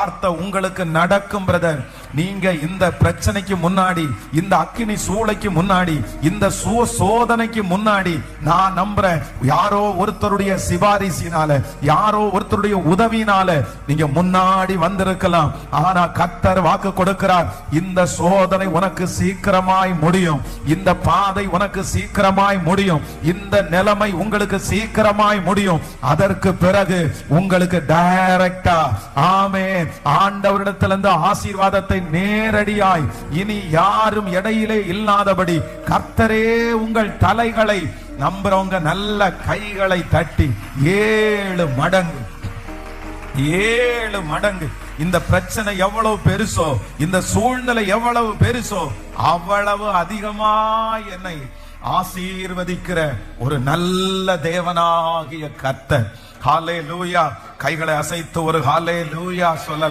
வார்த்தை உங்களுக்கு நடக்கும் பிரதர். நீங்க இந்த பிரச்சனைக்கு முன்னாடி, இந்த அக்கினி சூளைக்கு முன்னாடி, இந்த சோதனைக்கு முன்னாடி நான் நம்புறேன், யாரோ ஒருத்தருடைய சிபாரிசினால, யாரோ ஒருத்தருடைய உதவினால நீங்க முன்னாடி வந்திருக்கலாம். ஆனா கர்த்தர் வாக்கு கொடுக்கிறார், இந்த சோதனை உனக்கு சீக்கிரமாய் முடியும், இந்த பாதை உனக்கு சீக்கிரமாய் முடியும், இந்த நிலைமை உங்களுக்கு சீக்கிரமாய் முடியும். அதற்கு பிறகு உங்களுக்கு டைரக்டா ஆமென் ஆண்டவரிடத்திலிருந்து ஆசீர்வாதத்தை நேரடியாய், இனி யாரும் இடையிலே இல்லாதபடி கர்த்தரே உங்கள் தலைகளை நம்புறவங்க நல்ல கைகளை தட்டி 7 மடங்கு 7 மடங்கு இந்த பிரச்சனை எவ்வளவு பெருசோ, இந்த சூழ்நிலை எவ்வளவு பெருசோ, அவ்வளவு அதிகமா என்னை ஆசீர்வதிக்கிற ஒரு நல்ல தேவனாகிய கர்த்தர். ஹல்லேலூயா. கைகளை அசைத்து ஒரு ஹல்லேலூயா சொல்ல